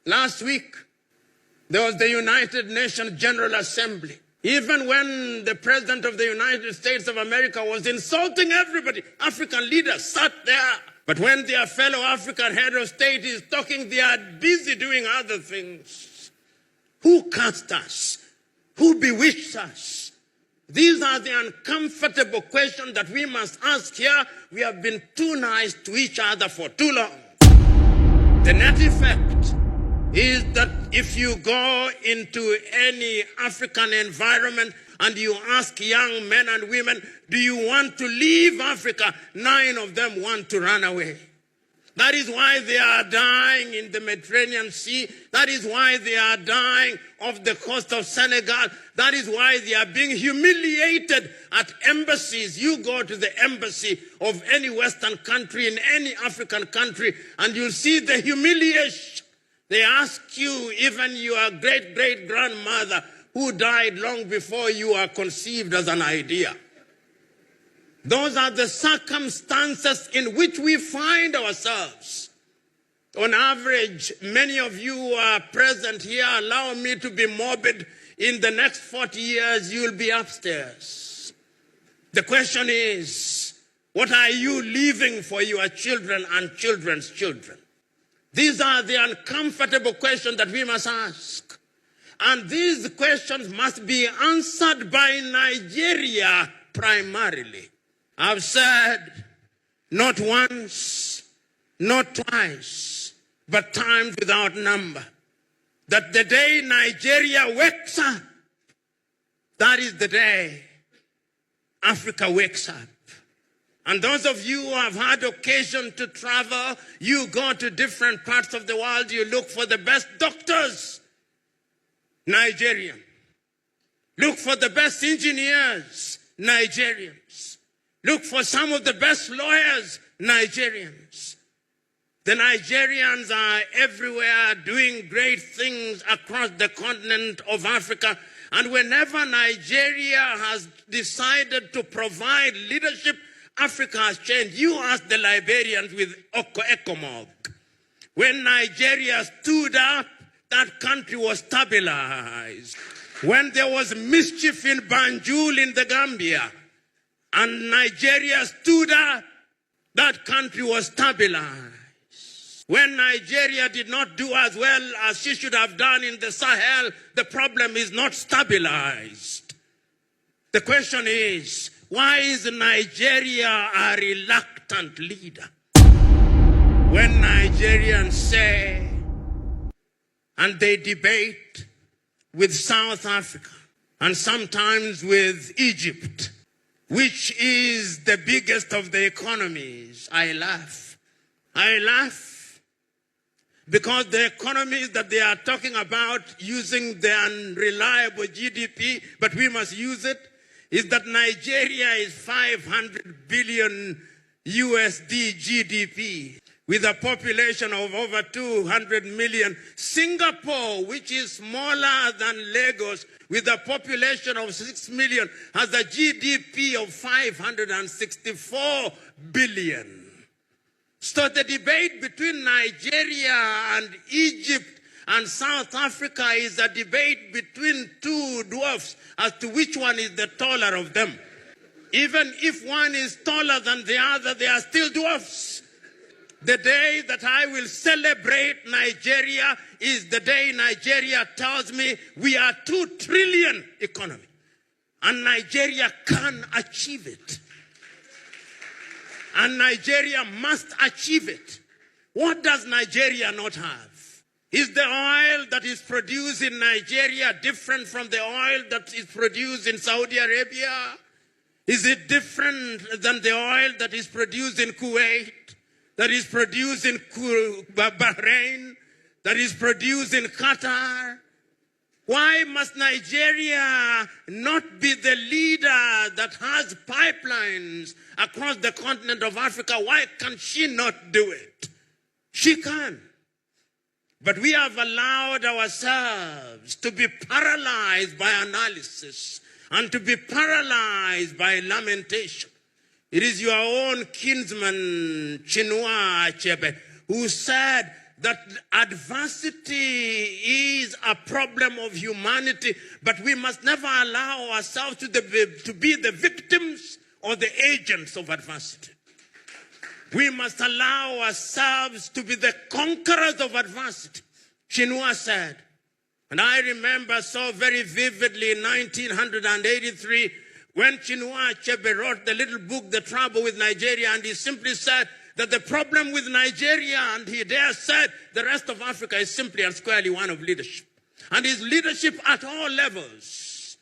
Last week, there was the United Nations General Assembly. Even when the President of the United States of America was insulting everybody, African leaders sat there. But when their fellow African head of state is talking, they are busy doing other things. Who cast us? Who bewitched us? These are the uncomfortable questions that we must ask here. We have been too nice to each other for too long. The net effect is that if you go into any African environment and you ask young men and women, do you want to leave Africa? 9 of them want to run away. That is why they are dying in the Mediterranean Sea. That is why they are dying off the coast of Senegal. That is why they are being humiliated at embassies. You go to the embassy of any Western country in any African country and you'll see the humiliation. They ask you, even your great-great-grandmother who died long before you are conceived as an idea. Those are the circumstances in which we find ourselves. On average, many of you who are present here, allow me to be morbid, in the next 40 years you'll be upstairs. The question is, what are you leaving for your children and children's children? These are the uncomfortable questions that we must ask. And these questions must be answered by Nigeria primarily. I've said not once, not twice, but times without number, that the day Nigeria wakes up, that is the day Africa wakes up. And those of you who have had occasion to travel, you go to different parts of the world, you look for the best doctors, Nigerian. Look for the best engineers, Nigerians. Look for some of the best lawyers, Nigerians. The Nigerians are everywhere doing great things across the continent of Africa. And whenever Nigeria has decided to provide leadership, Africa has changed. You ask the Liberians with ECOMOG. When Nigeria stood up, that country was stabilized. When there was mischief in Banjul in the Gambia, and Nigeria stood up, that country was stabilized. When Nigeria did not do as well as she should have done in the Sahel, the problem is not stabilized. The question is, why is Nigeria a reluctant leader? When Nigerians say, and they debate with South Africa, and sometimes with Egypt, which is the biggest of the economies, I laugh. I laugh because the economies that they are talking about using the unreliable GDP, but we must use it, is that Nigeria is 500 billion USD GDP with a population of over 200 million. Singapore, which is smaller than Lagos, with a population of 6 million, has a GDP of 564 billion. So the debate between Nigeria and Egypt and South Africa is a debate between two dwarfs as to which one is the taller of them. Even if one is taller than the other, they are still dwarfs. The day that I will celebrate Nigeria is the day Nigeria tells me we are 2 trillion economy. And Nigeria can achieve it. And Nigeria must achieve it. What does Nigeria not have? Is the oil that is produced in Nigeria different from the oil that is produced in Saudi Arabia? Is it different than the oil that is produced in Kuwait? That is produced in Bahrain? That is produced in Qatar? Why must Nigeria not be the leader that has pipelines across the continent of Africa? Why can she not do it? She can. But we have allowed ourselves to be paralyzed by analysis and to be paralyzed by lamentation. It is your own kinsman, Chinua Achebe, who said that adversity is a problem of humanity, but we must never allow ourselves to be the victims or the agents of adversity. We must allow ourselves to be the conquerors of adversity. Chinua said, and I remember so very vividly in 1983, when Chinua Achebe wrote the little book, The Trouble with Nigeria, and he simply said that the problem with Nigeria, and he there said the rest of Africa, is simply and squarely one of leadership. And his leadership at all levels.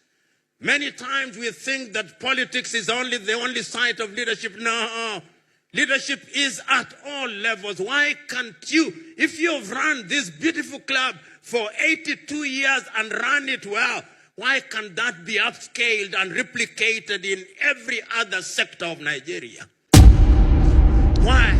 Many times we think that politics is the only site of leadership. No. Leadership is at all levels. Why can't you, if you've run this beautiful club for 82 years and run it well, why can't that be upscaled and replicated in every other sector of Nigeria? Why?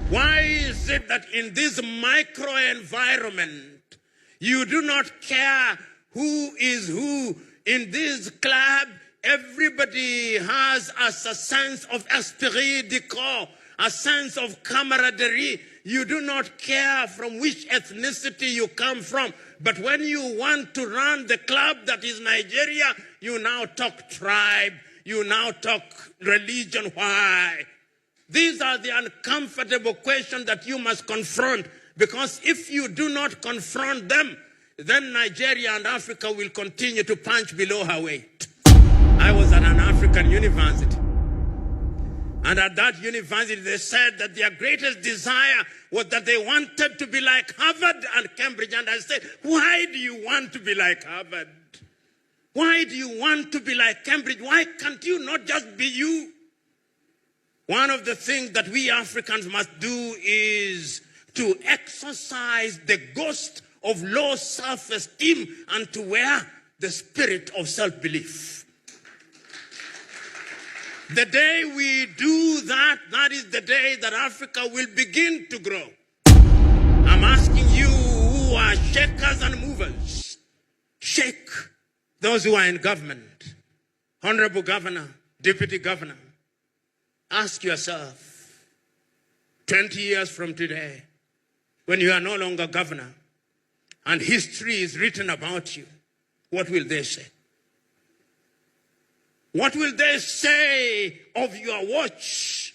Why is it that in this micro environment, you do not care who is who in this club? Everybody has a sense of esprit de corps, a sense of camaraderie. You do not care from which ethnicity you come from. But when you want to run the club that is Nigeria, you now talk tribe, you now talk religion. Why? These are the uncomfortable questions that you must confront, because if you do not confront them, then Nigeria and Africa will continue to punch below her weight. I was at an African university, and at that university they said that their greatest desire was that they wanted to be like Harvard and Cambridge. And I said, why do you want to be like Harvard? Why do you want to be like Cambridge? Why can't you not just be you? One of the things that we Africans must do is to exercise the ghost of low self-esteem and to wear the spirit of self-belief. The day we do that, that is the day that Africa will begin to grow. I'm asking you who are shakers and movers, shake those who are in government. Honorable Governor, Deputy Governor, ask yourself, 20 years from today, when you are no longer governor and history is written about you, what will they say? What will they say of your watch?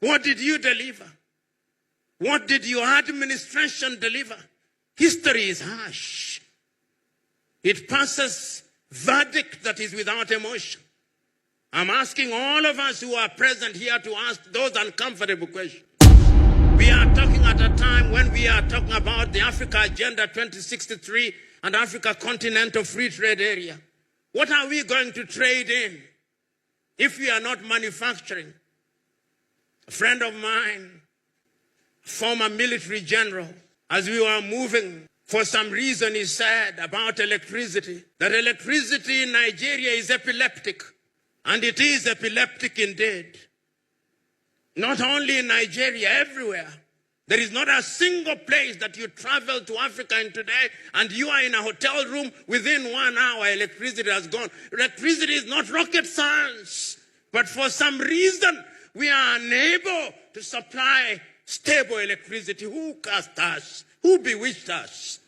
What did you deliver? What did your administration deliver? History is harsh. It passes verdict that is without emotion. I'm asking all of us who are present here to ask those uncomfortable questions. We are talking at a time when we are talking about the Africa Agenda 2063 and Africa Continental Free Trade Area. What are we going to trade in if we are not manufacturing? A friend of mine, former military general, as we were moving, for some reason he said about electricity, that electricity in Nigeria is epileptic. And it is epileptic indeed. Not only in Nigeria, everywhere. There is not a single place that you travel to Africa in today and you are in a hotel room, within 1 hour electricity has gone. Electricity is not rocket science. But for some reason, we are unable to supply stable electricity. Who cast us? Who bewitched us?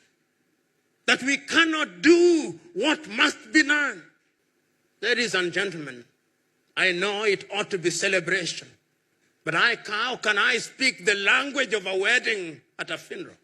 That we cannot do what must be done. Ladies and gentlemen, I know it ought to be celebration. But how can I speak the language of a wedding at a funeral?